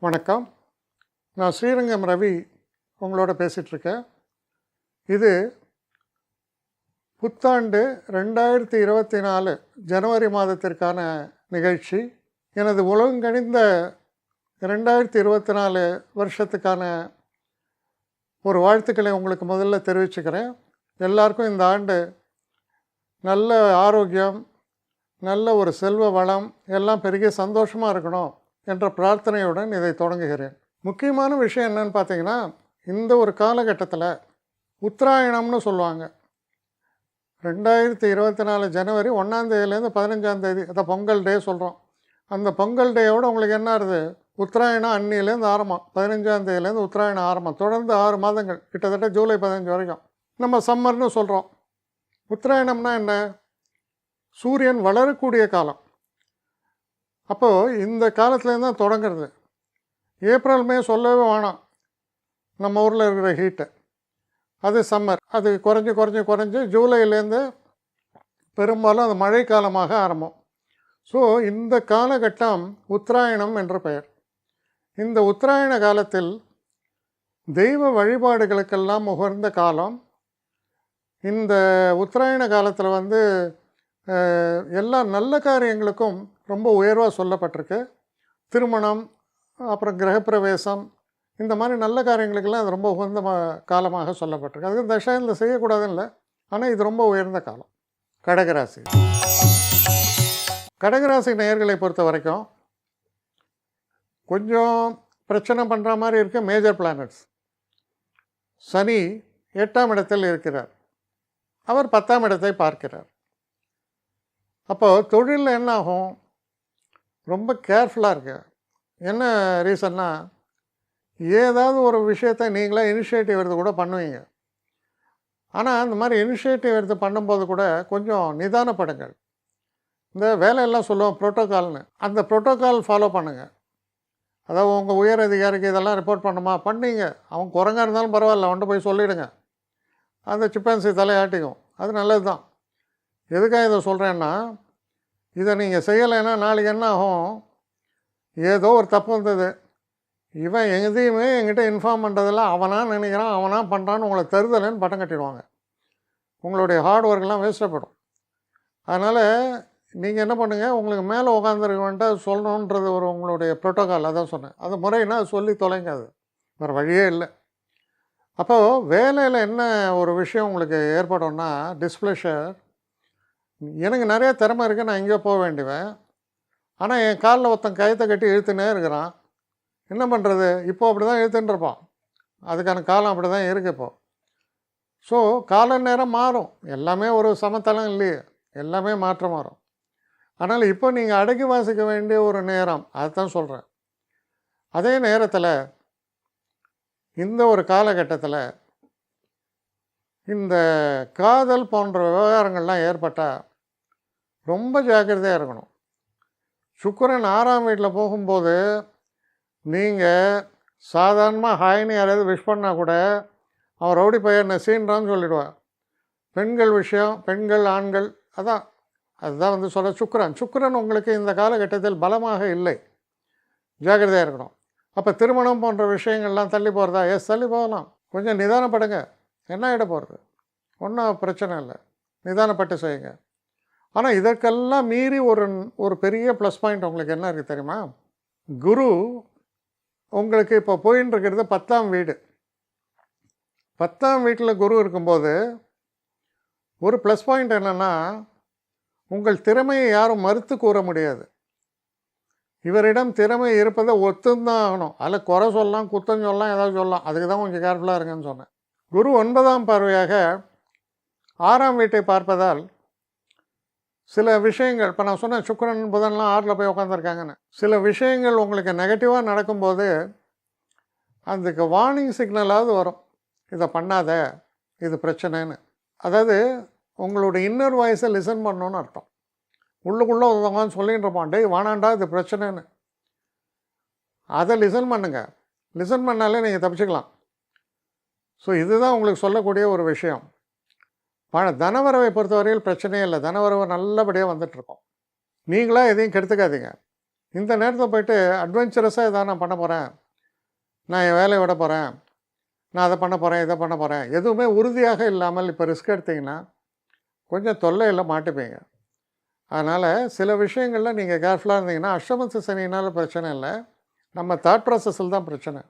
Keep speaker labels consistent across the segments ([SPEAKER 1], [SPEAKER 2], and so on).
[SPEAKER 1] வணக்கம். நான் ஸ்ரீரங்கம் ரவி உங்களோட பேசிகிட்ருக்கேன். இது புத்தாண்டு 2024 ஜனவரி மாதத்திற்கான நிகழ்ச்சி. எனது உலகங்கணிந்த 2024 வருஷத்துக்கான ஒரு வாழ்த்துக்களை உங்களுக்கு முதல்ல தெரிவிச்சுக்கிறேன். எல்லாருக்கும் இந்த ஆண்டு நல்ல ஆரோக்கியம், நல்ல ஒரு செல்வ வளம் எல்லாம் பெருகி சந்தோஷமாக இருக்கணும் என்ற பிரார்த்தனையுடன் இதை தொடங்குகிறேன். முக்கியமான விஷயம் என்னன்னு பார்த்தீங்கன்னா, இந்த ஒரு காலகட்டத்தில் உத்தராயணம்னு சொல்லுவாங்க. 2024 ஜனவரி 1ஆம் தேதியிலேருந்து 15ஆம் தேதி, அதை பொங்கல் டே சொல்கிறோம். அந்த பொங்கல் டேயோடு உங்களுக்கு என்ன ஆகுது, உத்தராயணம் அன்னியிலேருந்து ஆரம்பம். 15ஆம் தேதியிலேருந்து உத்தராயணம் ஆரம்பம். தொடர்ந்து 6 மாதங்கள், கிட்டத்தட்ட ஜூலை 15 வரைக்கும் நம்ம சம்மர்னு சொல்கிறோம். உத்தராயணம்னா என்ன? சூரியன் வளரக்கூடிய காலம். அப்போது இந்த காலத்துலேருந்து தான் தொடங்கிறது. ஏப்ரல் மே சொல்லவே வேணாம், நம்ம ஊரில் இருக்கிற ஹீட்டு. அது சம்மர். அது குறைஞ்சி ஜூலையிலேருந்து பெரும்பாலும் அது மழை காலமாக ஆரம்பம். ஸோ இந்த காலகட்டம் உத்தராயணம் என்ற பெயர். இந்த உத்தராயண காலத்தில் தெய்வ வழிபாடுகளுக்கெல்லாம் உகந்த காலம். இந்த உத்தராயண காலத்தில் எல்லா நல்ல காரியங்களுக்கும் ரொம்ப உயர்வாக சொல்லப்பட்டிருக்கு. திருமணம், அப்புறம் கிரகப்பிரவேசம், இந்த மாதிரி நல்ல காரியங்களுக்கெல்லாம் அது ரொம்ப உகந்த காலமாக சொல்லப்பட்டிருக்கு. அதுக்கு தசையில் செய்யக்கூடாதுன்னு இல்லை, ஆனால் இது ரொம்ப உயர்ந்த காலம். கடகராசி. கடகராசி நேயர்களை பொறுத்த வரைக்கும் கொஞ்சம் பிரச்சனை பண்ணுற மாதிரி இருக்குது. Major planets. சனி 8ஆம் இடத்தில் இருக்கிறார். அவர் 10ஆம் இடத்தை பார்க்கிறார். அப்போது தொழிலில் என்ன ஆகும், ரொம்ப கேர்ஃபுல்லாக இருக்கு. என்ன ரீசன்னா, ஏதாவது ஒரு விஷயத்தை நீங்களே இனிஷியேட்டிவ் எடுத்து கூட பண்ணுவீங்க. ஆனால் அந்த மாதிரி இனிஷியேட்டிவ் எடுத்து பண்ணும்போது கூட கொஞ்சம் நிதானப்படுங்கள். இந்த வேலையெல்லாம் சொல்லுவோம் ப்ரோட்டோக்கால்னு, அந்த ப்ரோட்டோக்கால் ஃபாலோ பண்ணுங்கள். அதாவது உங்கள் உயர் அதிகாரிக்கு இதெல்லாம் ரிப்போர்ட் பண்ணுமா, பண்ணீங்க. அவங்க குரங்காக இருந்தாலும் பரவாயில்ல, அவன்கிட்ட போய் சொல்லிவிடுங்க. அந்த சிப்பான்சி தலையாட்டிக்கும். அது நல்லது தான். எதுக்காக இதை சொல்கிறேன்னா, இதை நீங்கள் செய்யலைன்னா நாளைக்கு என்ன ஆகும், ஏதோ ஒரு தப்பு வந்தது, இவன் எதையுமே என்கிட்ட இன்ஃபார்ம் பண்ணுறதில்ல, அவனாக நினைக்கிறான், அவனாக பண்ணுறான்னு உங்களை தருதலைன்னு பட்டம் கட்டிடுவாங்க. உங்களுடைய ஹார்ட் ஒர்க்கெலாம் வேஸ்ட்டப்படும். அதனால் நீங்கள் என்ன பண்ணுங்கள், உங்களுக்கு மேலே உட்காந்துருக்கவன்ட்டு சொல்லணுன்றது ஒரு உங்களுடைய ப்ரோட்டோக்கால். அதான் சொன்னேன், அது முறைன்னா அது சொல்லி தொலைங்க. அது வேறு வழியே இல்லை. அப்போது வேலையில் என்ன ஒரு விஷயம் உங்களுக்கு ஏற்படும்னா, டிஸ்ப்ளஷர். எனக்கு நிறைய திறமை இருக்குது, நான் எங்கேயோ போக வேண்டியவன். ஆனால் என் காலில் ஒருத்தன் கயத்தை கட்டி இழுத்துனே இருக்கிறான். என்ன பண்ணுறது? இப்போது அப்படி தான் இழுத்துட்டுருப்பான். அதுக்கான காலம் அப்படி தான் இருக்குது இப்போது. ஸோ கால நேரம் மாறும். எல்லாமே ஒரு சமத்தளம் இல்லையே, எல்லாமே மாற்றம் மாறும். அதனால் இப்போ நீங்கள் அடக்கி வாசிக்க வேண்டிய ஒரு நேரம், அதுதான் சொல்கிறேன். அதே நேரத்தில் இந்த ஒரு காலகட்டத்தில் இந்த காதல் போன்ற விவகாரங்கள்லாம் ஏற்பட்டால் ரொம்ப ஜாக்கிரதையாக இருக்கணும். சுக்கிரன் 6ஆம் வீட்டில் போகும்போது நீங்கள் சாதாரணமாக ஹாய்னு யாராவது விஷ் பண்ணால் கூட அவன் ரவுடி பையன் சீன்றான்னு சொல்லிவிடுவான். பெண்கள் விஷயம், பெண்கள் ஆண்கள், அதுதான் சொல்ல சுக்கிரன் உங்களுக்கு இந்த காலகட்டத்தில் பலமாக இல்லை. ஜாக்கிரதையாக இருக்கணும். அப்போ திருமணம் போன்ற விஷயங்கள்லாம் தள்ளி போகிறதா? தள்ளி போகலாம். கொஞ்சம் நிதானப்படுங்க. என்ன ஆகிட போகிறது? ஒன்றும் பிரச்சனை இல்லை, நிதானப்பட்டு செய்யுங்க. ஆனால் இதற்கெல்லாம் மீறி ஒரு பெரிய ப்ளஸ் பாயிண்ட் உங்களுக்கு என்ன இருக்குது தெரியுமா? குரு உங்களுக்கு இப்போ போயின்னு இருக்கிறது 10ஆம் வீடு. 10ஆம் வீட்டில் குரு இருக்கும்போது ஒரு ப்ளஸ் பாயிண்ட் என்னென்னா, உங்கள் திறமையை யாரும் மறுத்து கூற முடியாது. இவரிடம் திறமை இருப்பதை ஒத்துந்தான் ஆகணும். அதில் குறை சொல்லலாம், குத்தம் சொல்லலாம், ஏதாவது சொல்லலாம். அதுக்கு தான் கொஞ்சம் கேர்ஃபுல்லாக இருங்கன்னு சொன்னேன். குரு 9ஆம் பார்வையாக 6ஆம் வீட்டை பார்ப்பதால் சில விஷயங்கள், இப்போ நான் சொன்னேன் சுக்கிரன் புதன்லாம் 6ல் போய் உட்காந்துருக்காங்கன்னு, சில விஷயங்கள் உங்களுக்கு நெகட்டிவாக நடக்கும்போது அதுக்கு வார்னிங் சிக்னலாவது வரும், இதை பண்ணாத, இது பிரச்சனைன்னு. அதாவது உங்களுடைய இன்னர் வாய்ஸை லிசன் பண்ணணுன்னு அர்த்தம். உள்ளுக்குள்ளே ஒருத்தவங்க சொல்லிகிட்டு இருப்பான், டேய் வானாண்டா இது பிரச்சனைன்னு. அதை லிசன் பண்ணுங்கள். லிசன் பண்ணாலே நீங்கள் தப்பிச்சுக்கலாம். ஸோ இதுதான் உங்களுக்கு சொல்லக்கூடிய ஒரு விஷயம். தனவரவை பொறுத்தவரையில் பிரச்சனையே இல்லை. தனவரவு நல்லபடியாக வந்துட்டுருக்கோம். நீங்களாக எதையும் கெடுத்துக்காதீங்க. இந்த நேரத்தில் போய்ட்டு அட்வென்ச்சரஸாக இதை நான் பண்ண போகிறேன், நான் என் வேலையை விட போகிறேன், நான் அதை பண்ண போகிறேன், இதை பண்ண போகிறேன், எதுவுமே உறுதியாக இல்லாமல் இப்போ ரிஸ்க் எடுத்திங்கன்னா கொஞ்சம் தொல்லையில் மாட்டுப்பீங்க. அதனால் சில விஷயங்களில் நீங்கள் கேர்ஃபுல்லாக இருந்தீங்கன்னா, அஷ்டமத்து சனினால் பிரச்சனை இல்லை, நம்ம தாட் ப்ராசஸில் தான் பிரச்சனை.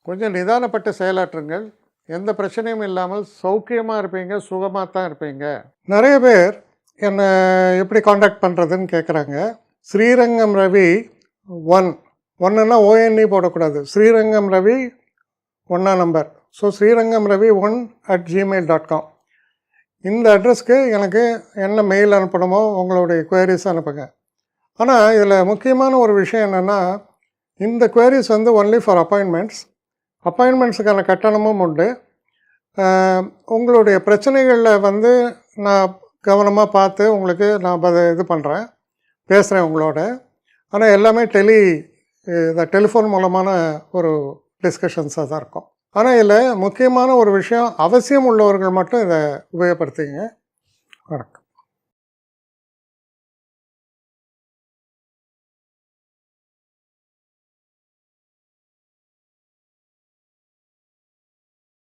[SPEAKER 1] கொஞ்சம் நிதானப்பட்டு செயலாற்றுங்கள். எந்த பிரச்சனையும் இல்லாமல் சௌக்கியமாக இருப்பீங்க, சுகமாக தான் இருப்பீங்க. நிறைய பேர் என்னை எப்படி காண்டாக்ட் பண்ணுறதுன்னு கேட்குறாங்க. ஸ்ரீரங்கம் ரவி 1 ONE போடக்கூடாது, Srirangam Ravi 1 number. So Srirangam Ravi 1@gmail.com இந்த அட்ரஸ்க்கு எனக்கு என்ன மெயில் அனுப்பணுமோ உங்களுடைய குவரிஸ் அனுப்புங்க. ஆனால் இதில் முக்கியமான ஒரு விஷயம் என்னென்னா, இந்த குவரிஸ் வந்து ஒன்லி ஃபார் அப்பாயின்மெண்ட்ஸுக்கான கட்டணமும் உண்டு. உங்களுடைய பிரச்சனைகளில் வந்து நான் கவனமாக பார்த்து உங்களுக்கு நான் இது பண்ணுறேன், பேசுகிறேன் உங்களோட. ஆனால் எல்லாமே டெலிஃபோன் மூலமான ஒரு டிஸ்கஷன்ஸாக தான் இருக்கும். ஆனால் இதில் முக்கியமான ஒரு விஷயம், அவசியம் உள்ளவர்கள் மட்டும் இதை உபயோகப்படுத்திங்க. வணக்கம்.